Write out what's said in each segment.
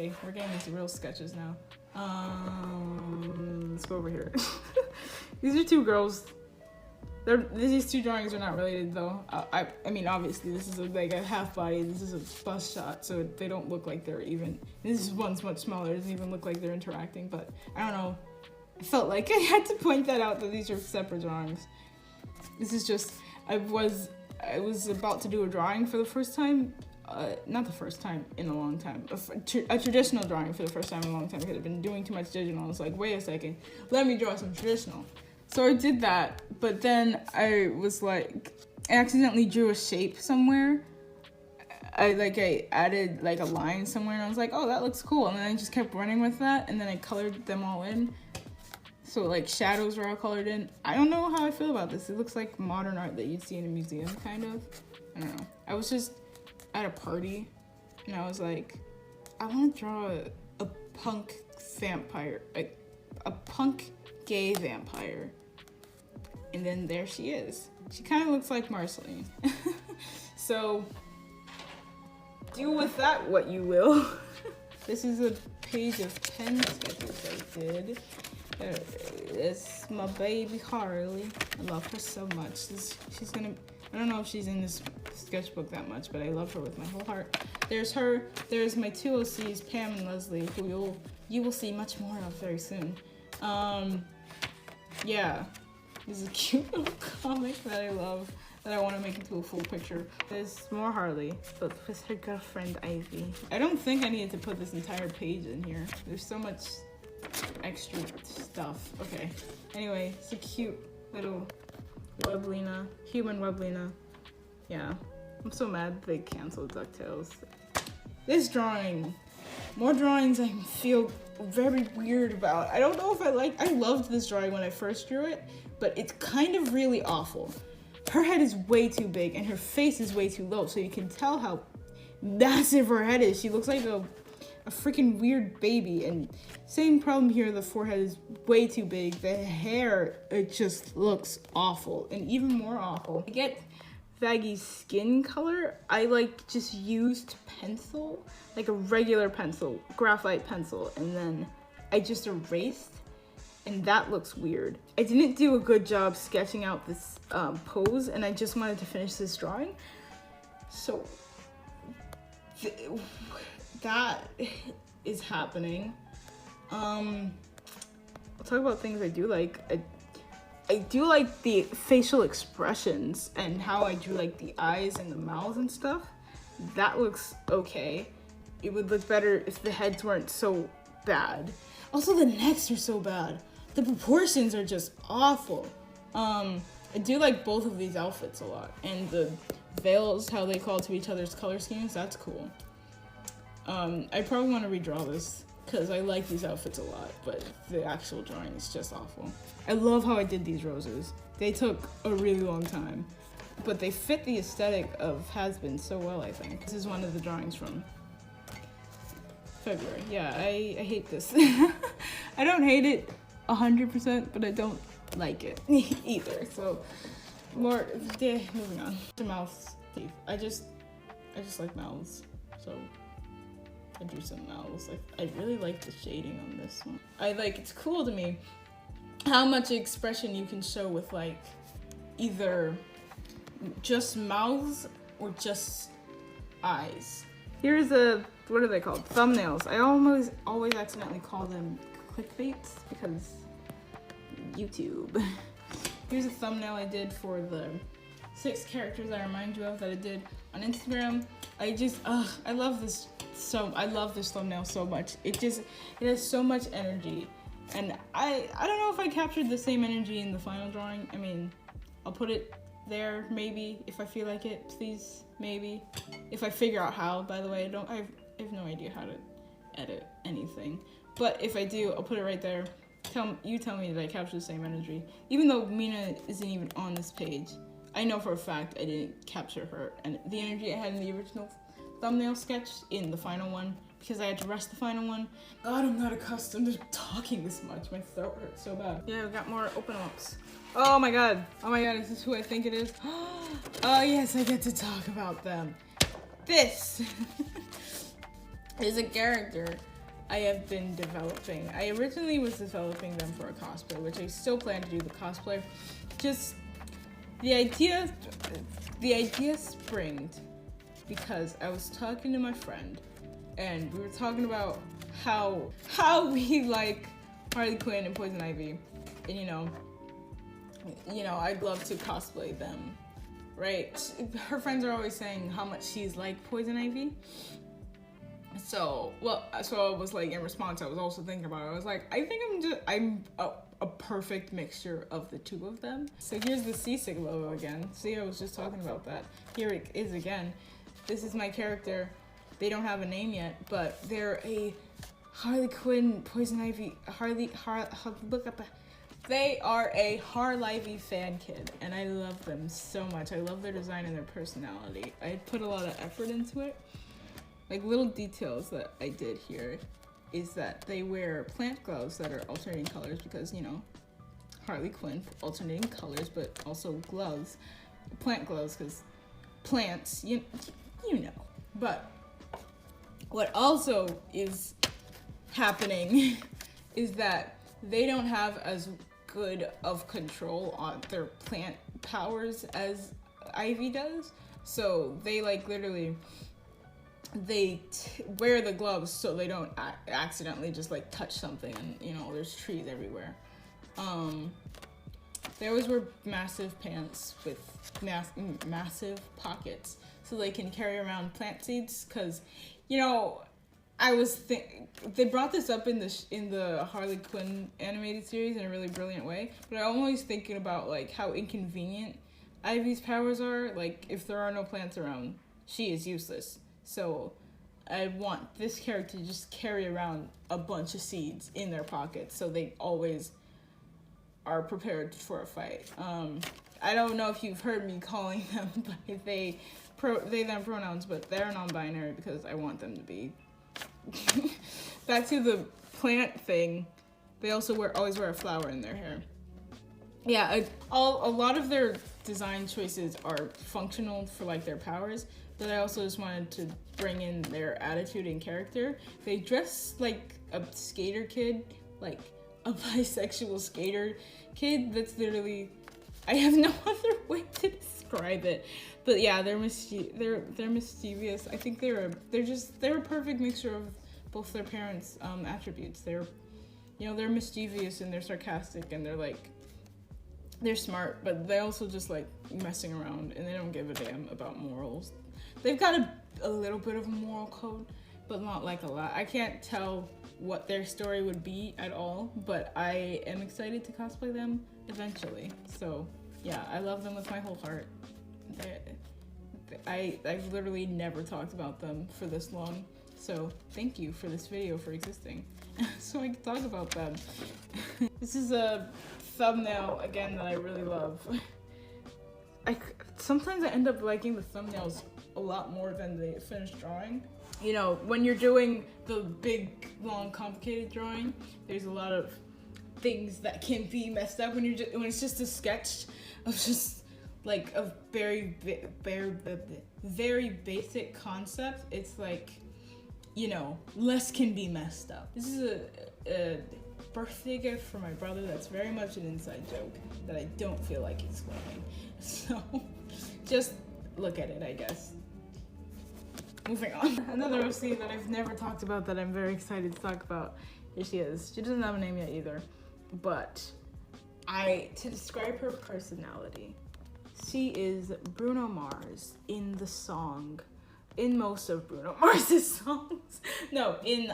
Okay, we're getting into real sketches now. Let's go over here. These are two girls. These two drawings are not related though. I mean, obviously this is like a half body. This is a bust shot, so they don't look like they're even. This one's much smaller. It doesn't even look like they're interacting. But I don't know. I felt like I had to point that out that these are separate drawings. This is just I was about to do a drawing for the first time. Not the first time in a long time. A traditional drawing for the first time in a long time because I've been doing too much digital. I was like, wait a second, let me draw some traditional. So I did that, but then I was like, I accidentally drew a shape somewhere. I added like a line somewhere and I was like, oh, that looks cool. And then I just kept running with that and then I colored them all in. So like shadows were all colored in. I don't know how I feel about this. It looks like modern art that you'd see in a museum, kind of. I don't know. I was just at a party and I was like, I want to draw a punk vampire, a punk gay vampire. And then there she is. She kind of looks like Marceline. So deal with that what you will. This is a page of 10 sketches I did. It's my baby Harley. I love her so much. She's gonna, I don't know if she's in this sketchbook that much, but I love her with my whole heart. There's her, there's my two OCs, Pam and Leslie, who you will see much more of very soon. Yeah, this is a cute little comic that I love, that I want to make into a full picture. There's more Harley, but with her girlfriend Ivy. I don't think I needed to put this entire page in here. There's so much extra stuff. Okay, anyway, it's a cute little Weblina, human Weblina. Yeah, I'm so mad they canceled DuckTales. This drawing, more drawings I feel very weird about. I don't know if I loved this drawing when I first drew it, but it's kind of really awful. Her head is way too big and her face is way too low, so you can tell how massive her head is. She looks like a freaking weird baby. And same problem here, the forehead is way too big. The hair, it just looks awful, and even more awful. To get Vaggy's skin color, I like just used pencil, like a regular pencil, graphite pencil, and then I just erased, and that looks weird. I didn't do a good job sketching out this pose, and I just wanted to finish this drawing. So that is happening. I'll talk about things I do like. I do like the facial expressions and how I drew like the eyes and the mouth and stuff. That looks okay. It would look better if the heads weren't so bad. Also, the necks are so bad. The proportions are just awful. I do like both of these outfits a lot. And the veils, how they call to each other's color schemes, that's cool. I probably want to redraw this because I like these outfits a lot, but the actual drawing is just awful. I love how I did these roses. They took a really long time, but they fit the aesthetic of Has Been so well, I think. This is one of the drawings from February. Yeah, I hate this. I don't hate it 100%, but I don't like it either. So, moving on. The mouths, teeth. I just like mouths, so I drew some mouths. I really like the shading on this one. It's cool to me how much expression you can show with like either just mouths or just eyes. Here's what are they called? Thumbnails. I always accidentally call them clickbaits because YouTube. Here's a thumbnail I did for the 6 characters I remind you of that I did on Instagram. I love this. So I love this thumbnail so much. It has so much energy, and I don't know if I captured the same energy in the final drawing. I mean, I'll put it there maybe if I feel like it, please, maybe, if I figure out how. By the way, I have no idea how to edit anything, but if I do, I'll put it right there. Tell me that I captured the same energy, even though Mina isn't even on this page. I know for a fact I didn't capture her and the energy I had in the original thumbnail sketch in the final one because I had to rush the final one. God, I'm not accustomed to talking this much. My throat hurts so bad. Yeah, we got more open ups. Oh my god, is this who I think it is? Oh yes, I get to talk about them. This is a character I have been developing. I originally was developing them for a cosplay, which I still plan to do the cosplay. Just the idea springed because I was talking to my friend and we were talking about how we like Harley Quinn and Poison Ivy, and you know, I'd love to cosplay them, right? Her friends are always saying how much she's like Poison Ivy. So I was like, in response, I was also thinking about it. I was like, I think I'm a perfect mixture of the two of them. So here's the Seasick logo again. See, I was just talking about that. Here it is again. This is my character. They don't have a name yet, but they're a Harley Quinn, Poison Ivy, they are a Harlivy fan kid, and I love them so much. I love their design and their personality. I put a lot of effort into it. Like, little details that I did here is that they wear plant gloves that are alternating colors because, you know, Harley Quinn, alternating colors, but also gloves. Plant gloves, because plants, you know. But what also is happening is that they don't have as good of control on their plant powers as Ivy does. So they like literally, they wear the gloves so they don't accidentally just like touch something and, you know, there's trees everywhere. They always wear massive pants with massive pockets so they can carry around plant seeds, because, you know, they brought this up in the Harley Quinn animated series in a really brilliant way, but I'm always thinking about like how inconvenient Ivy's powers are. Like, if there are no plants around, she is useless. So I want this character to just carry around a bunch of seeds in their pockets so they always are prepared for a fight. I don't know if you've heard me calling them by they them pronouns, but they're non-binary because I want them to be. Back to the plant thing, they also always wear a flower in their hair. Yeah, a lot of their design choices are functional for like their powers, but I also just wanted to bring in their attitude and character. They dress like a skater kid, like a bisexual skater kid. That's literally, I have no other way to describe it. But yeah, they're mischievous. I think they're a perfect mixture of both their parents' attributes. They're mischievous and they're sarcastic and they're smart, but they also just like messing around and they don't give a damn about morals. They've got a little bit of a moral code, but not like a lot. I can't tell what their story would be at all, but I am excited to cosplay them eventually. So yeah, I love them with my whole heart. I've literally never talked about them for this long, so thank you for this video for existing so I can talk about them. This is a thumbnail again that I really love. Sometimes I end up liking the thumbnails a lot more than the finished drawing. You know, when you're doing the big, long, complicated drawing, there's a lot of things that can be messed up when it's just a sketch of just like a very basic concept. It's like, you know, less can be messed up. This is a birthday gift for my brother that's very much an inside joke that I don't feel like explaining. So just look at it, I guess. Moving on. Another OC that I've never talked about that I'm very excited to talk about. Here she is. She doesn't have a name yet either. But to describe her personality, she is Bruno Mars in most of Bruno Mars's songs. No, in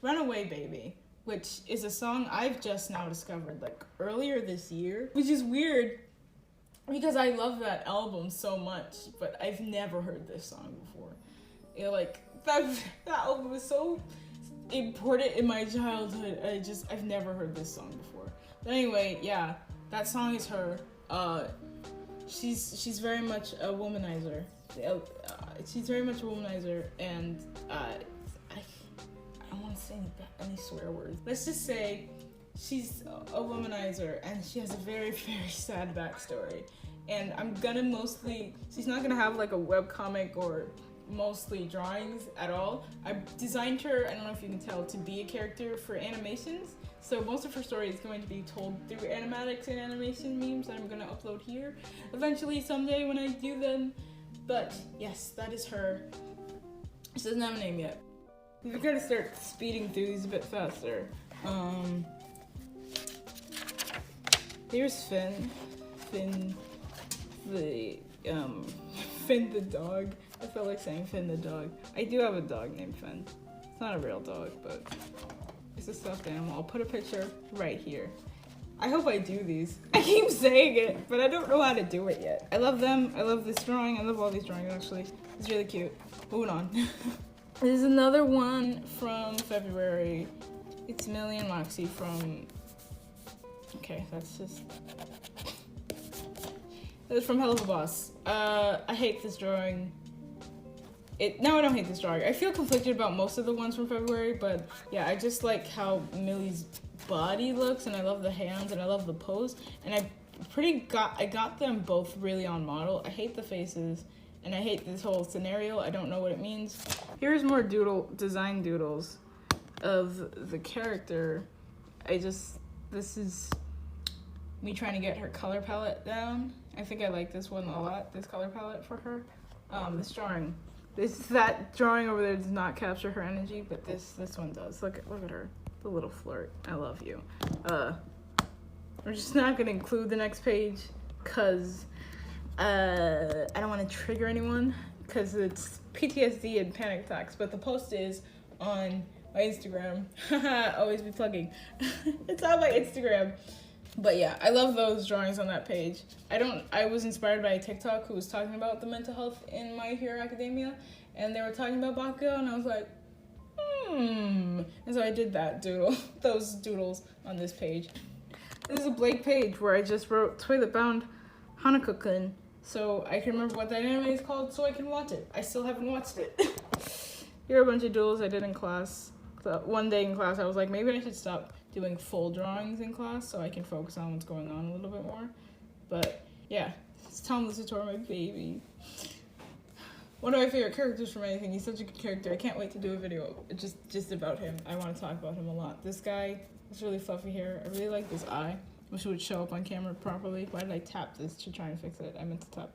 Runaway Baby, which is a song I've just now discovered like earlier this year, which is weird because I love that album so much, but I've never heard this song before. You know, like that album was so important in my childhood. I've never heard this song before. But anyway, yeah, that song is her. She's very much a womanizer. She's very much a womanizer, and I don't want to say any swear words. Let's just say she's a womanizer, and she has a very, very sad backstory. And she's not gonna have like a webcomic or mostly drawings at all. I designed her, I don't know if you can tell, to be a character for animations. So most of her story is going to be told through animatics and animation memes that I'm going to upload here eventually someday when I do them. But yes, that is her. She doesn't have a name yet. We're going to start speeding through these a bit faster. Here's Finn. Finn the dog. I felt like saying Finn the dog. I do have a dog named Finn. It's not a real dog, but it's a stuffed animal. I'll put a picture right here. I hope I do these. I keep saying it, but I don't know how to do it yet. I love them. I love this drawing. I love all these drawings, actually. It's really cute. Moving on. There's another one from February. It's Millie and Moxie from... Okay, that's from Hell of a Boss. I hate this drawing. No, I don't hate this drawing. I feel conflicted about most of the ones from February, but yeah, I just like how Millie's body looks, and I love the hands, and I love the pose, and I got them both really on model. I hate the faces, and I hate this whole scenario. I don't know what it means. Here's more design doodles of the character. This is me trying to get her color palette down. I think I like this one a lot, this color palette for her. This drawing. That drawing over there does not capture her energy, but this one does. Look at her, the little flirt. I love you. We're just not gonna include the next page because I don't want to trigger anyone because it's PTSD and panic attacks. But the post is on my Instagram. Always be plugging. It's on my Instagram. But yeah, I love those drawings on that page. I was inspired by a TikTok who was talking about the mental health in My Hero Academia, and they were talking about Bakugo, and I was like, And so I did those doodles on this page. This is a blank page where I just wrote Toilet Bound Hanako-kun, so I can remember what that anime is called so I can watch it. I still haven't watched it. Here are a bunch of doodles I did in class. So one day in class, I was like, maybe I should stop doing full drawings in class so I can focus on what's going on a little bit more. But yeah, it's Tom Lisator, my baby. One of my favorite characters from anything. He's such a good character. I can't wait to do a video just about him. I want to talk about him a lot. This guy has really fluffy hair. I really like this eye. Wish it would show up on camera properly. Why did I tap this to try and fix it? I meant to tap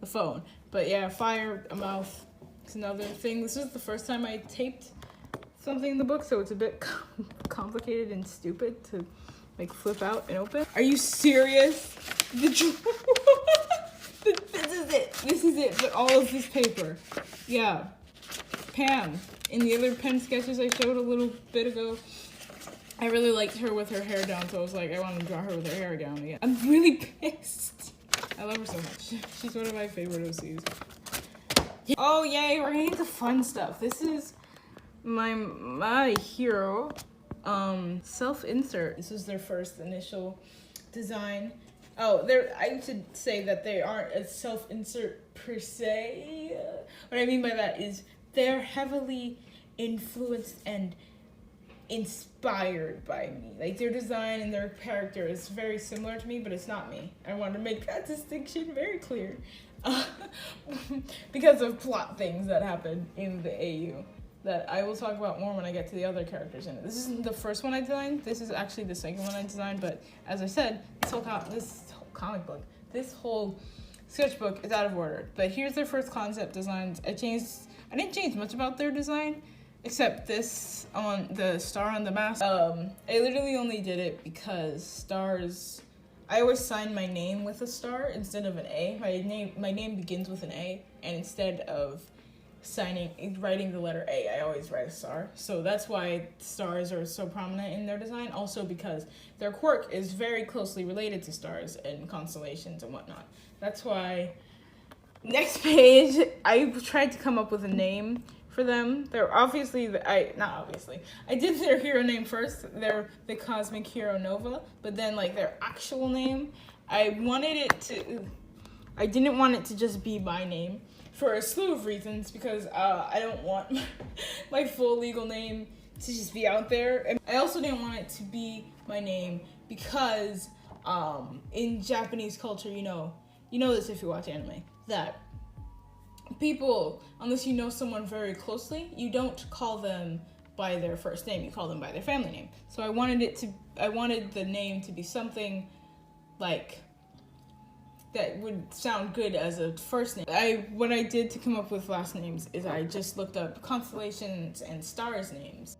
the phone. But yeah, fire, a mouth. It's another thing. This is the first time I taped something in the book, so it's a bit complicated and stupid to like flip out and open. Are you serious? This is it, but all of this paper. Yeah. Pam, in the other pen sketches I showed a little bit ago, I really liked her with her hair down, so I was like, I want to draw her with her hair down again. I'm really pissed. I love her so much. She's one of my favorite OCs. Oh yay, we're getting into fun stuff. This is my hero self-insert. This was their first initial design. Oh, I should say that they aren't a self-insert per se. What I mean by that is they're heavily influenced and inspired by me. Like their design and their character is very similar to me, but it's not me. I want to make that distinction very clear. Because of plot things that happen in the AU that I will talk about more when I get to the other characters in it. This isn't the first one I designed. This is actually the second one I designed, but as I said, this whole comic book, this whole sketchbook is out of order. But here's their first concept designs. I didn't change much about their design, except this on the star on the mask. I literally only did it because stars, I always sign my name with a star instead of an A. My name begins with an A, and instead of writing the letter A, I always write a star. So that's why stars are so prominent in their design. Also because their quirk is very closely related to stars and constellations and whatnot. That's why. Next page, I tried to come up with a name for them. They're obviously, I did their hero name first. They're the Cosmic Hero Nova, but then like their actual name, I didn't want it to just be my name for a slew of reasons, because I don't want my full legal name to just be out there. And I also didn't want it to be my name because in Japanese culture, you know this if you watch anime, that people, unless you know someone very closely, you don't call them by their first name, you call them by their family name. So I wanted the name to be something like that would sound good as a first name. What I did to come up with last names is I just looked up constellations and stars names.